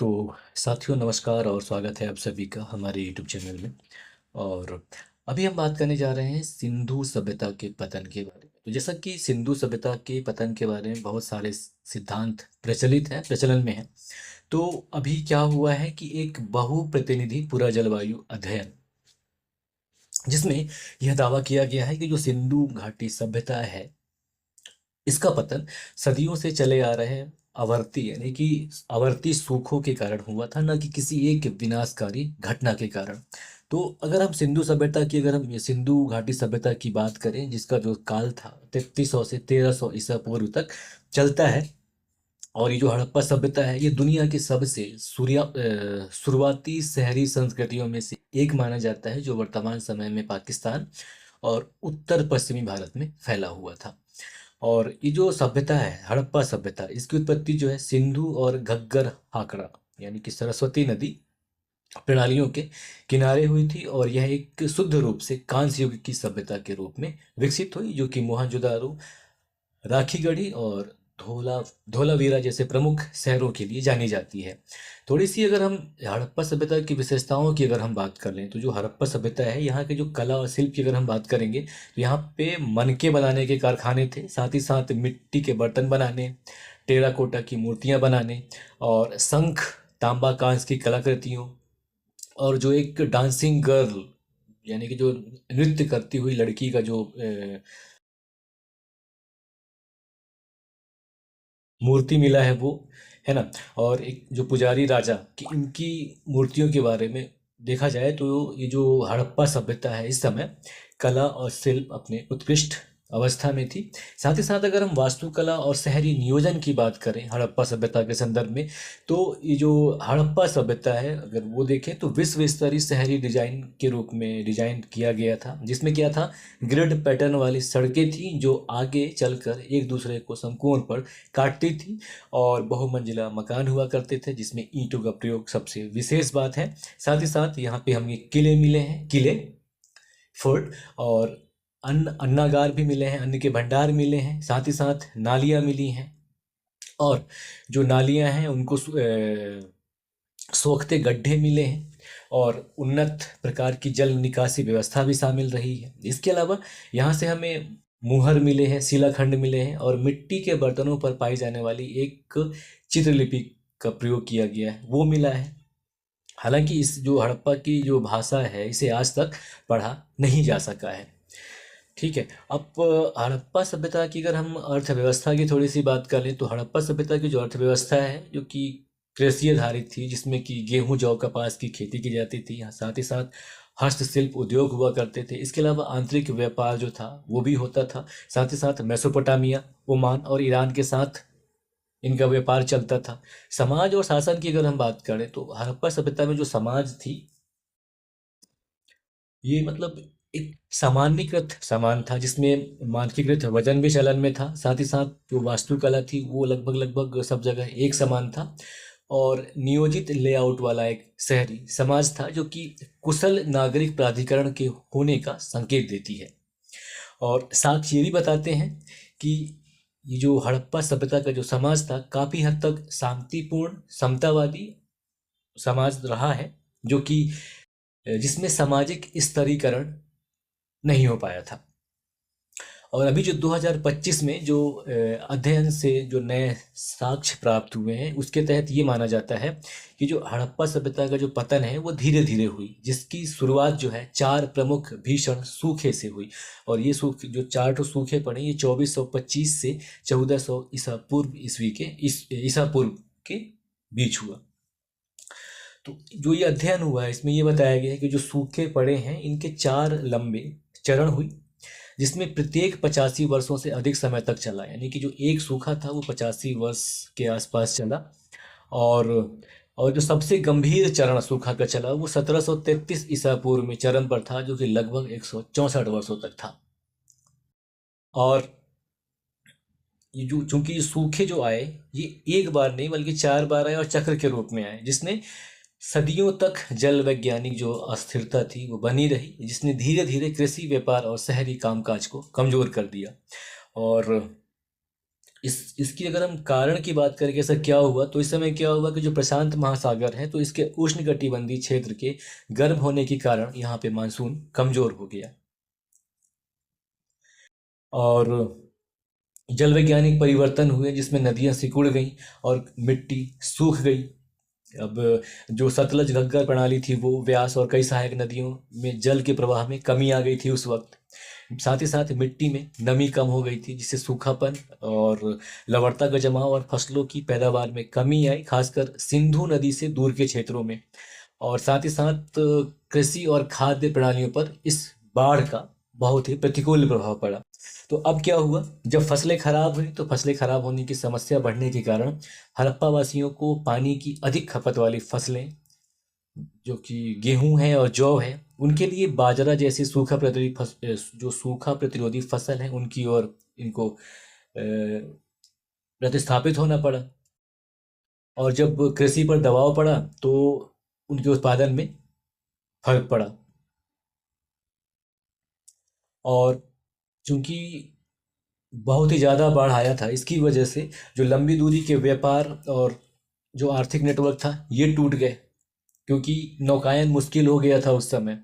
तो साथियों नमस्कार और स्वागत है आप सभी का हमारे यूट्यूब चैनल में। और अभी हम बात करने जा रहे हैं सिंधु सभ्यता के पतन के बारे में। तो जैसा कि सिंधु सभ्यता के पतन के बारे में बहुत सारे सिद्धांत प्रचलित हैं, प्रचलन में हैं। तो अभी क्या हुआ है कि एक बहुप्रतिनिधि पूरा जलवायु अध्ययन, जिसमें यह दावा किया गया है कि जो सिंधु घाटी सभ्यता है इसका पतन सदियों से चले आ रहे आवर्ती यानी कि आवर्ती सूखों के कारण हुआ था, न कि किसी एक विनाशकारी घटना के कारण। तो अगर हम सिंधु सभ्यता की अगर हम ये सिंधु घाटी सभ्यता की बात करें, जिसका जो काल था 3300 से 1300 ईसा पूर्व तक चलता है। और ये जो हड़प्पा सभ्यता है ये दुनिया की सबसे शुरुआती शहरी संस्कृतियों में से एक माना जाता है, जो वर्तमान समय में पाकिस्तान और उत्तर पश्चिमी भारत में फैला हुआ था। और ये जो सभ्यता है हड़प्पा सभ्यता, इसकी उत्पत्ति जो है सिंधु और घग्गर हाकड़ा यानी कि सरस्वती नदी प्रणालियों के किनारे हुई थी। और यह एक शुद्ध रूप से कांस्य युग की सभ्यता के रूप में विकसित हुई, जो कि मोहनजोदारो, राखीगढ़ी और धोलावीरा जैसे प्रमुख शहरों के लिए जानी जाती है। थोड़ी सी अगर हम हड़प्पा सभ्यता की विशेषताओं की अगर हम बात कर लें, तो जो हड़प्पा सभ्यता है यहाँ के जो कला और शिल्प की अगर हम बात करेंगे, तो यहाँ पे मनके बनाने के कारखाने थे, साथ ही साथ मिट्टी के बर्तन बनाने, टेराकोटा की मूर्तियाँ बनाने, और शंख, तांबा, कांस्य की कलाकृतियों, और जो एक डांसिंग गर्ल यानी कि जो नृत्य करती हुई लड़की का जो मूर्ति मिला है वो, है ना। और एक जो पुजारी राजा की इनकी मूर्तियों के बारे में देखा जाए, तो ये जो हड़प्पा सभ्यता है इस समय कला और शिल्प अपने उत्कृष्ट अवस्था में थी। साथ ही साथ अगर हम वास्तुकला और शहरी नियोजन की बात करें हड़प्पा सभ्यता के संदर्भ में, तो ये जो हड़प्पा सभ्यता है अगर वो देखें तो विश्व स्तरीय शहरी डिजाइन के रूप में डिजाइन किया गया था, जिसमें क्या था, ग्रिड पैटर्न वाली सड़कें थी जो आगे चलकर एक दूसरे को समकोण पर काटती थी, और बहुमंजिला मकान हुआ करते थे जिसमें ईंटों का प्रयोग सबसे विशेष बात है। साथ ही साथ यहाँ पे हमें किले मिले हैं, किले, फोर्ट, और अन्नागार भी मिले हैं, अन्न के भंडार मिले हैं, साथ ही साथ नालियाँ मिली हैं। और जो नालियाँ हैं उनको सोखते गड्ढे मिले हैं, और उन्नत प्रकार की जल निकासी व्यवस्था भी शामिल रही है। इसके अलावा यहाँ से हमें मुहर मिले हैं, शिलाखंड मिले हैं, और मिट्टी के बर्तनों पर पाई जाने वाली एक चित्रलिपि का प्रयोग किया गया है वो मिला है। हालांकि इस जो हड़प्पा की जो भाषा है इसे आज तक पढ़ा नहीं जा सका है। ठीक है। अब हड़प्पा सभ्यता की अगर हम अर्थव्यवस्था की थोड़ी सी बात कर लें, तो हड़प्पा सभ्यता की जो अर्थव्यवस्था है जो कि कृषि आधारित थी, जिसमें कि गेहूं, जौ, कपास की खेती की जाती थी। साथ ही साथ हस्तशिल्प उद्योग हुआ करते थे। इसके अलावा आंतरिक व्यापार जो था वो भी होता था। साथ ही साथ मेसोपोटामिया, ओमान और ईरान के साथ इनका व्यापार चलता था। समाज और शासन की अगर हम बात करें, तो हड़प्पा सभ्यता में जो समाज थी ये मतलब एक सामान्यीकृत सामान था, जिसमें मानकीकृत वजन भी चलन में था। साथ ही साथ जो वास्तुकला थी वो लगभग लगभग सब जगह एक समान था, और नियोजित लेआउट वाला एक शहरी समाज था, जो कि कुशल नागरिक प्राधिकरण के होने का संकेत देती है। और साथ ये भी बताते हैं कि ये जो हड़प्पा सभ्यता का जो समाज था काफी हद तक शांतिपूर्ण समतावादी समाज रहा है, जो कि जिसमें सामाजिक स्तरीकरण नहीं हो पाया था। और अभी जो 2025 में जो अध्ययन से जो नए साक्ष्य प्राप्त हुए हैं उसके तहत ये माना जाता है कि जो हड़प्पा सभ्यता का जो पतन है वो धीरे धीरे हुई, जिसकी शुरुआत जो है चार प्रमुख भीषण सूखे से हुई। और ये सूखे जो चार तो सूखे पड़े ये 2425 से 1400 ईसा पूर्व ईस्वी के ईसा पूर्व के बीच हुआ। तो जो ये अध्ययन हुआ है इसमें ये बताया गया है कि जो सूखे पड़े हैं इनके चार लंबे चरण हुई, जिसमें प्रत्येक 85 वर्षों से अधिक समय तक चला, यानी कि जो एक सूखा था वो 85 वर्ष के आसपास चला। और और जो सबसे गंभीर चरण सूखा का चला वो 1733 ईसा पूर्व में चरम पर था, जो कि लगभग 164 वर्षों तक था। और ये जो चूंकि सूखे जो आए ये एक बार नहीं बल्कि चार बार आए और चक्र के रूप में आए, जिसने सदियों तक जल वैज्ञानिक जो अस्थिरता थी वो बनी रही, जिसने धीरे धीरे कृषि, व्यापार और शहरी कामकाज को कमजोर कर दिया। और इसकी अगर हम कारण की बात करें कि ऐसा क्या हुआ, तो इस समय क्या हुआ कि जो प्रशांत महासागर है, तो इसके उष्णकटिबंधीय क्षेत्र के गर्म होने के कारण यहाँ पे मानसून कमजोर हो गया और जल वैज्ञानिक परिवर्तन हुए जिसमें नदियां सिकुड़ गईं और मिट्टी सूख गई। अब जो सतलज घग्गर प्रणाली थी वो व्यास और कई सहायक नदियों में जल के प्रवाह में कमी आ गई थी उस वक्त। साथ ही साथ मिट्टी में नमी कम हो गई थी जिससे सूखापन और लवणता का जमाव और फसलों की पैदावार में कमी आई, खासकर सिंधु नदी से दूर के क्षेत्रों में। और साथ ही साथ कृषि और खाद्य प्रणालियों पर इस बाढ़ का बहुत ही प्रतिकूल प्रभाव पड़ा। तो अब क्या हुआ, जब फसलें खराब हुई तो फसलें खराब होने की समस्या बढ़ने के कारण हड़प्पा वासियों को पानी की अधिक खपत वाली फसलें, जो कि गेहूं है और जौ है, उनके लिए बाजरा जैसी जो सूखा प्रतिरोधी फसल है उनकी ओर इनको प्रतिस्थापित होना पड़ा। और जब कृषि पर दबाव पड़ा तो उनके उत्पादन में फर्क पड़ा। और चूंकि बहुत ही ज़्यादा बाढ़ आया था, इसकी वजह से जो लंबी दूरी के व्यापार और जो आर्थिक नेटवर्क था ये टूट गए, क्योंकि नौकायन मुश्किल हो गया था उस समय।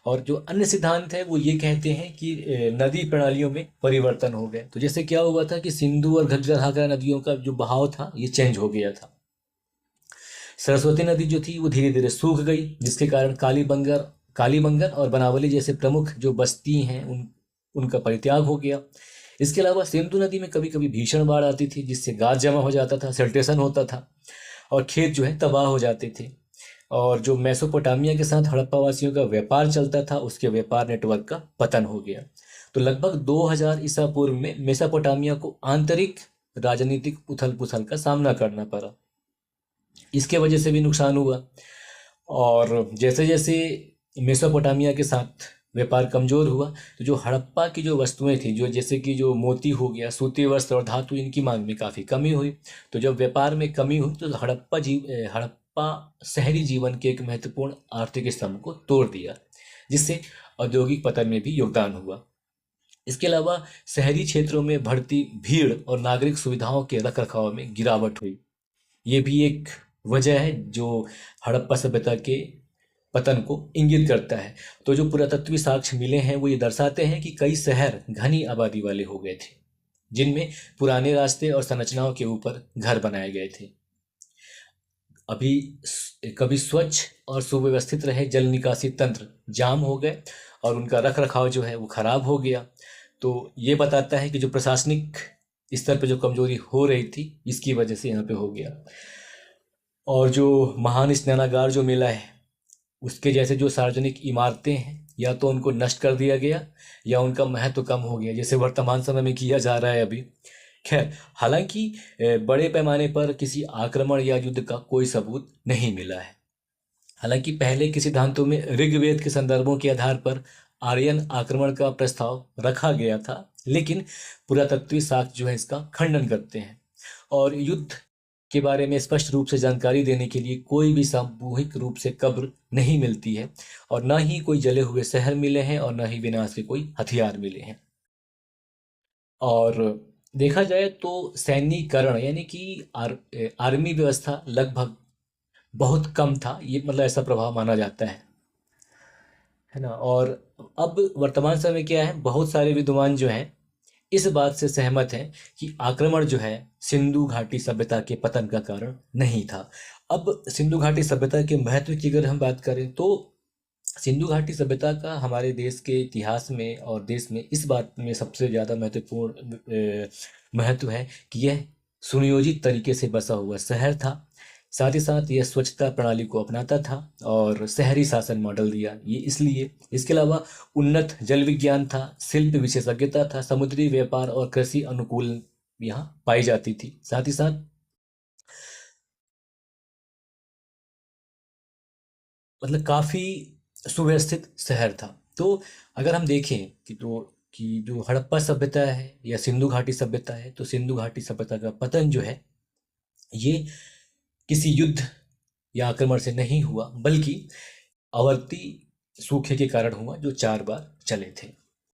और जो अन्य सिद्धांत है वो ये कहते हैं कि नदी प्रणालियों में परिवर्तन हो गए। तो जैसे क्या हुआ था कि सिंधु और घग्गर हाकरा नदियों का जो बहाव था ये चेंज हो गया था। सरस्वती नदी जो थी वो धीरे धीरे सूख गई, जिसके कारण कालीबंगन और बनावली जैसे प्रमुख जो बस्ती हैं उनका परित्याग हो गया। इसके अलावा सिंधु नदी में कभी कभी भीषण बाढ़ आती थी जिससे गाद जमा हो जाता था, सिल्टेशन होता था और खेत जो है तबाह हो जाते थे। और जो मेसोपोटामिया के साथ हड़प्पा वासियों का व्यापार चलता था उसके व्यापार नेटवर्क का पतन हो गया। तो लगभग 2000 ईसा पूर्व में मेसोपोटामिया को आंतरिक राजनीतिक उथल पुथल का सामना करना पड़ा। इसके वजह से भी नुकसान हुआ। और जैसे जैसे मेसोपोटामिया के साथ व्यापार कमजोर हुआ तो जो हड़प्पा की जो वस्तुएं थी, जो जैसे कि जो मोती हो गया, सूती वस्त्र और धातु, इनकी मांग में काफ़ी कमी हुई। तो जब व्यापार में कमी हुई तो हड़प्पा शहरी जीवन के एक महत्वपूर्ण आर्थिक स्तंभ को तोड़ दिया, जिससे औद्योगिक पतन में भी योगदान हुआ। इसके अलावा शहरी क्षेत्रों में बढ़ती भीड़ और नागरिक सुविधाओं के रखरखाव में गिरावट हुई। ये भी एक वजह है जो हड़प्पा सभ्यता के पतन को इंगित करता है। तो जो पुरातत्वीय साक्ष्य मिले हैं वो ये दर्शाते हैं कि कई शहर घनी आबादी वाले हो गए थे, जिनमें पुराने रास्ते और संरचनाओं के ऊपर घर बनाए गए थे। अभी कभी स्वच्छ और सुव्यवस्थित रहे जल निकासी तंत्र जाम हो गए और उनका रख रखाव जो है वो खराब हो गया। तो ये बताता है कि जो प्रशासनिक स्तर पर जो कमजोरी हो रही थी इसकी वजह से यहाँ पे हो गया। और जो महान स्नानागार जो मिला है उसके जैसे जो सार्वजनिक इमारतें हैं या तो उनको नष्ट कर दिया गया या उनका महत्व कम हो गया, जैसे वर्तमान समय में किया जा रहा है अभी। खैर, हालांकि बड़े पैमाने पर किसी आक्रमण या युद्ध का कोई सबूत नहीं मिला है। हालांकि पहले के सिद्धांतों में ऋग्वेद के संदर्भों के आधार पर आर्यन आक्रमण का प्रस्ताव रखा गया था, लेकिन पुरातत्वीय साक्ष्य जो है इसका खंडन करते हैं। और युद्ध के बारे में स्पष्ट रूप से जानकारी देने के लिए कोई भी सामूहिक रूप से कब्र नहीं मिलती है और न ही कोई जले हुए शहर मिले हैं और न ही विनाश के कोई हथियार मिले हैं। और देखा जाए तो सैन्यीकरण यानी कि आर्मी व्यवस्था लगभग बहुत कम था, ये मतलब ऐसा प्रभाव माना जाता है ना। और अब वर्तमान समय क्या है, बहुत सारे विद्वान जो हैं इस बात से सहमत हैं कि आक्रमण जो है सिंधु घाटी सभ्यता के पतन का कारण नहीं था। अब सिंधु घाटी सभ्यता के महत्व की अगर हम बात करें तो सिंधु घाटी सभ्यता का हमारे देश के इतिहास में और देश में इस बात में सबसे ज़्यादा महत्वपूर्ण महत्व है कि यह सुनियोजित तरीके से बसा हुआ शहर था। साथ ही साथ यह स्वच्छता प्रणाली को अपनाता था और शहरी शासन मॉडल दिया, ये इसलिए। इसके अलावा उन्नत जल विज्ञान था, शिल्प विशेषज्ञता था, समुद्री व्यापार और कृषि अनुकूल यहाँ पाई जाती थी। साथ ही साथ मतलब काफ़ी सुव्यवस्थित शहर था। तो अगर हम देखें कि जो हड़प्पा सभ्यता है या सिंधु घाटी सभ्यता है, तो सिंधु घाटी सभ्यता का पतन जो है ये किसी युद्ध या आक्रमण से नहीं हुआ, बल्कि आवर्ती सूखे के कारण हुआ जो 4 बार चले थे।